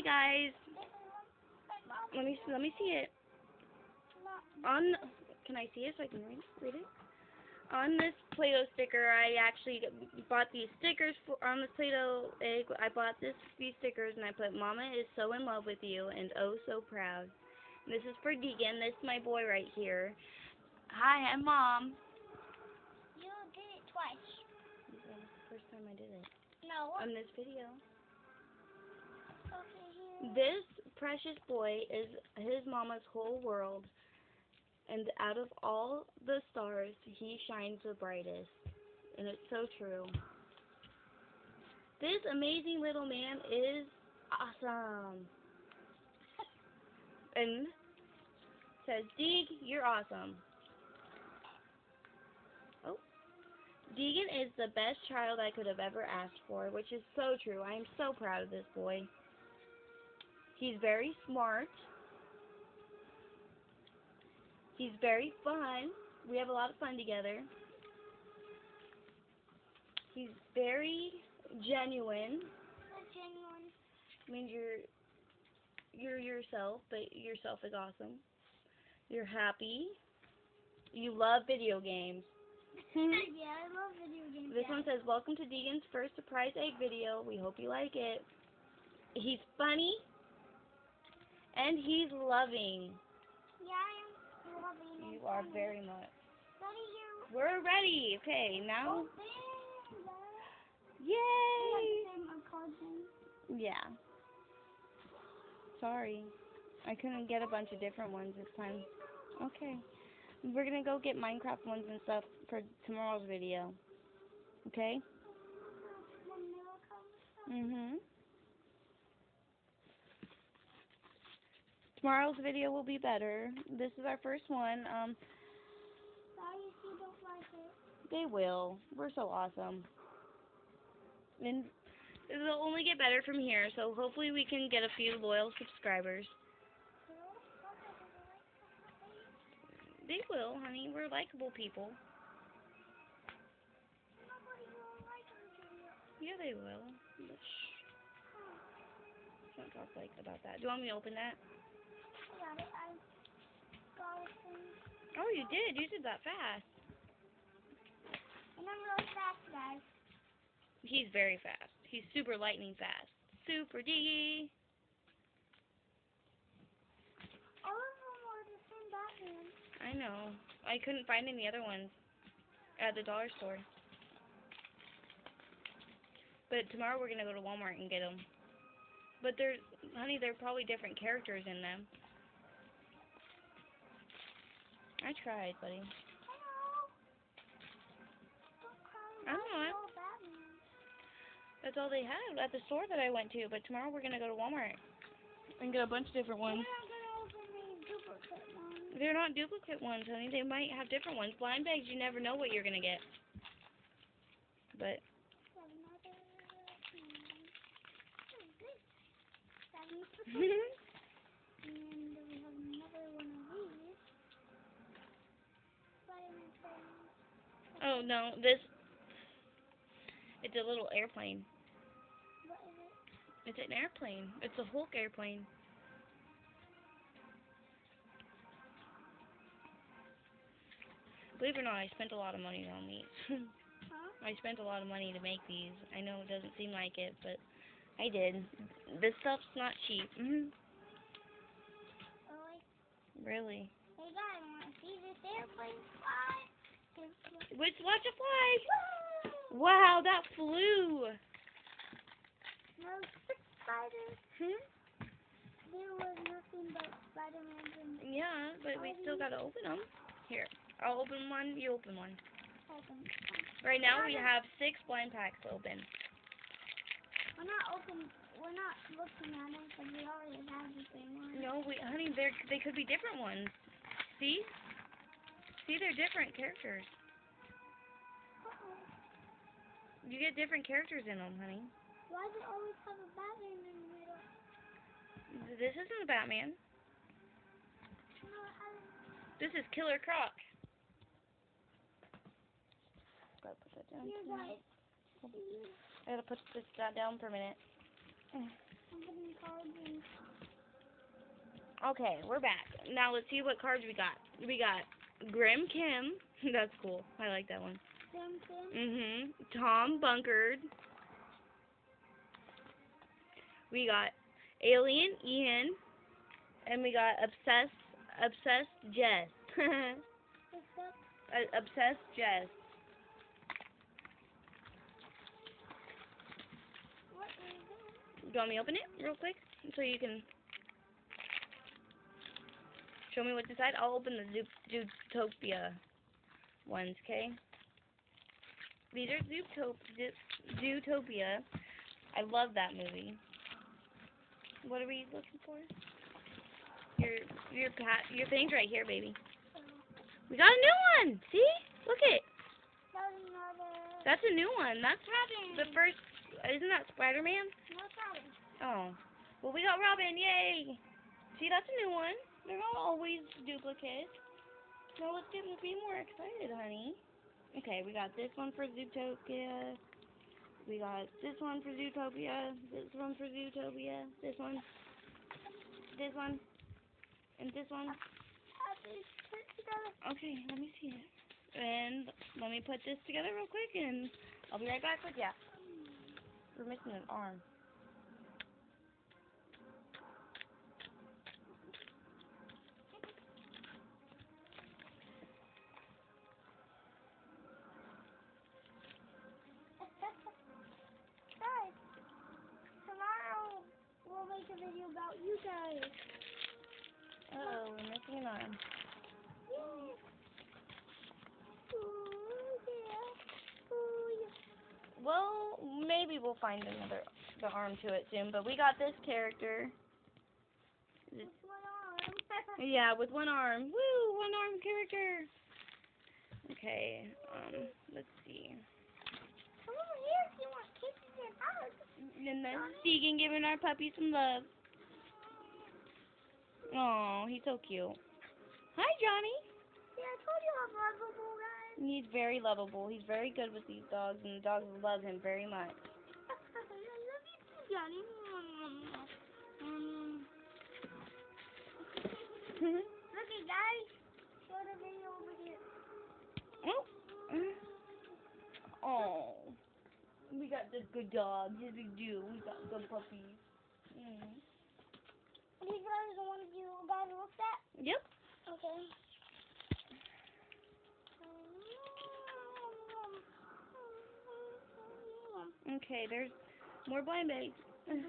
Hi guys. Let me see it. On Can I see it so I can read it? On this Play-Doh sticker, I actually bought these stickers on this Play-Doh egg. I bought these stickers and I put "Mama is so in love with you" and "oh so proud." And this is for Deegan. This is my boy right here. Hi, I'm Mom. You did it twice. This is the first time I did it. No. On this video. Okay, here. This precious boy is his mama's whole world, and out of all the stars, he shines the brightest, and it's so true. This amazing little man is awesome, and says, "Deeg, you're awesome." Oh, Deegan is the best child I could have ever asked for, which is so true. I am so proud of this boy. He's very smart. He's very fun. We have a lot of fun together. He's very genuine. What's genuine? Means you're yourself, but yourself is awesome. You're happy. You love video games. Yeah, I love video games. This one says, "Welcome to Deegan's first surprise egg video. We hope you like it." He's funny. And he's loving. Yeah, I am loving. You are very much. Ready here? We're ready. Okay, now. Open. Yay! Cousin. Yeah. Sorry. I couldn't get a bunch of different ones this time. Okay. We're going to go get Minecraft ones and stuff for tomorrow's video. Okay? Tomorrow's video will be better. This is our first one. Sorry if you don't like it. They will. We're so awesome. And it'll only get better from here, so hopefully we can get a few loyal subscribers. They will, honey. We're likable people. Yeah, they will. But shh. Don't talk like about that. Do you want me to open that? I got it. I got it. Oh, you did. You did that fast. And I'm really fast, guys. He's very fast. He's super lightning fast. Super Diggy. All of them are the same Batman. I know. I couldn't find any other ones at the dollar store. But tomorrow we're going to go to Walmart and get them. But honey, they're probably different characters in them. I tried, buddy. I'm not. That's all they have at the store that I went to. But tomorrow we're going to go to Walmart and get a bunch of different ones. They're not duplicate ones, honey. They might have different ones. Blind bags, you never know what you're going to get. But And we have another one of these. oh, no. It's a little airplane. What is it? It's an airplane. It's a Hulk airplane. Believe it or not, I spent a lot of money on these. Huh? I spent a lot of money to make these. I know it doesn't seem like it, but I did. This stuff's not cheap. Really? Hey guys, want to see this airplane fly? Let's watch it fly. Wow, that flew. No, 6 spiders. There was nothing but Spider-Man. Yeah, but we still gotta open them. Here, I'll open one. You open one. Open. Right now we have 6 blind packs open. We're not looking at them because we already have the same one. No, honey, they could be different ones. See? See, they're different characters. You get different characters in them, honey. Why does it always have a Batman in the middle? This isn't a Batman. No, it hasn't. This is Killer Croc. Gotta put that down. Here, guys. I gotta put that down for a minute. I'm putting cards in Okay, we're back. Now let's see what cards we got. We got Grim Kim. That's cool. I like that one. Simpson. Tom Bunkard. We got Alien Ian. And we got Obsessed Jess. Obsessed Jess. What is it? Do you want me to open it real quick so you can show me what's inside? I'll open the Zootopia ones, okay? These are Zootopia. I love that movie. What are we looking for? Your thing's right here, baby. We got a new one. See? Look it. That's a new one. That's the first. Isn't that Spider-Man? No Robin. Oh. Well, we got Robin. Yay. See, that's a new one. They're not always duplicates. Now let's be more excited, honey. Okay, we got this one for Zootopia. We got this one for Zootopia. This one for Zootopia. This one. This one. And this one. Okay, let me see it. And let me put this together real quick, and I'll be right back with ya. We're missing an arm. Guys, tomorrow we'll make a video about you guys. Uh-oh, we're missing an arm. Yay. Ooh, yeah. Ooh, yeah. Well, maybe we'll find the arm to it soon, but we got this character. With one arm. Yeah, with one arm. Woo, one arm character. Okay, let's see. Come over here if you want kisses and hugs. And then Deegan giving our puppy some love. Oh, he's so cute. Hi, Johnny. Yeah, I told you I'm lovable, guys. He's very lovable. He's very good with these dogs, and the dogs love him very much. I love you too, Johnny. Look at guys. Show the video over here. Oh, we got the good dogs. Yes, we do. We got good puppies. These guys are the ones you guys looked at? Yep. Okay. Okay, there's more blind bags. Sorry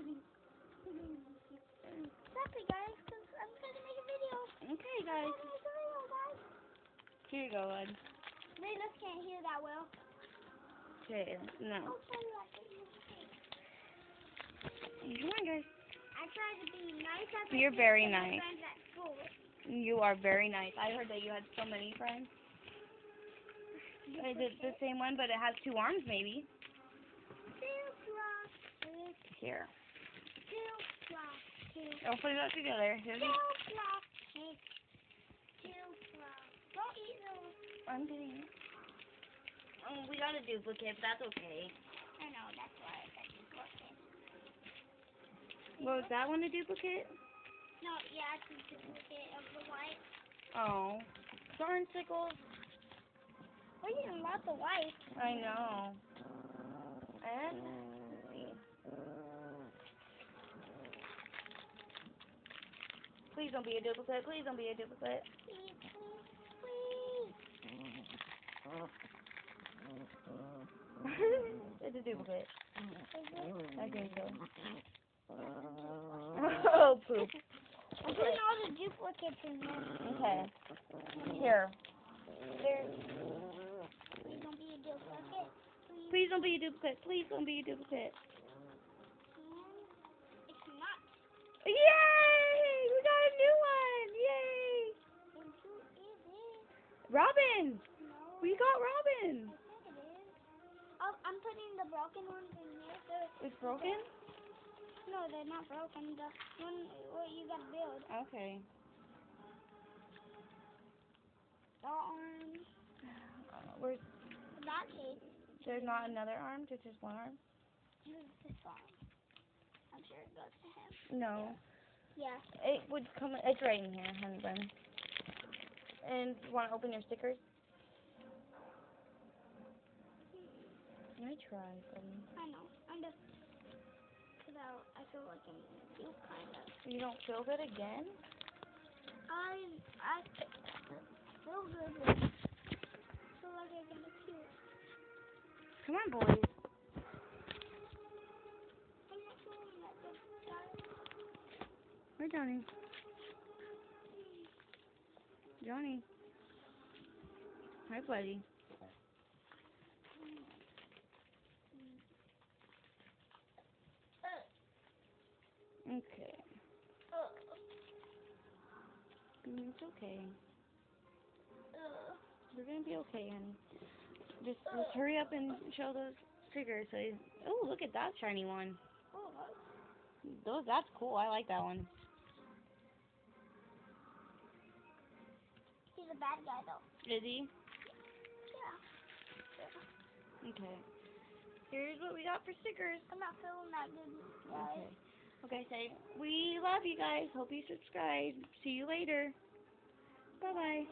guys, because I'm trying to make a video. Okay, guys. Here you go, bud. They just can't hear that well. Okay, no. I'll tell you what. Come on, guys. I try to be nice at my You're kids very and my nice. friends at school. You are very nice. I heard that you had so many friends. Is it the same one, but it has two arms, maybe? Here. I'll put it up together. Here we go. Don't eat those. I'm getting it. Oh, we got a duplicate, but that's okay. I know, that's why I said duplicate. Was that one a duplicate? No, yeah, it's a duplicate of the white. Oh. Darn sickles. We're getting lots of white. I know. And let's see. Please don't be a duplicate. Please don't be a duplicate. Please, please, please. It's a duplicate. I think so. I'm Oh, poop. putting all the duplicates in there. Okay. Here. Please don't be a duplicate. Please don't be a duplicate. Please don't be a duplicate. It's not. Yay! We got a new one! Yay! And who is it? Robin! No. We got Robin! I think it is. Oh, I'm putting the broken ones in here. It's broken? No, they're not broken. The one what you gotta build. Okay. The arms. Where's, That case. there's not another arm? There's just one arm? Who's this one? I'm sure it goes to him. No. Yeah. It would come. It's right in here, honey bun. And you want to open your stickers? Let me try, buddy. I know. I'm just. Cause I feel like I'm cute, kind of. You don't feel good again? I feel good. But I feel like I'm gonna cute. Come on, boys. I'm not feeling that good, guys. Where Johnny? Johnny. Hi, buddy. Okay. It's okay. We're gonna be okay, honey. Just hurry up and show those stickers. So oh, look at that shiny one. That's cool. I like that one. He's a bad guy, though. Is he? Yeah. Okay. Here's what we got for stickers. I'm not feeling that good, guys. Okay. Okay, say we love you guys. Hope you subscribe. See you later. Bye bye.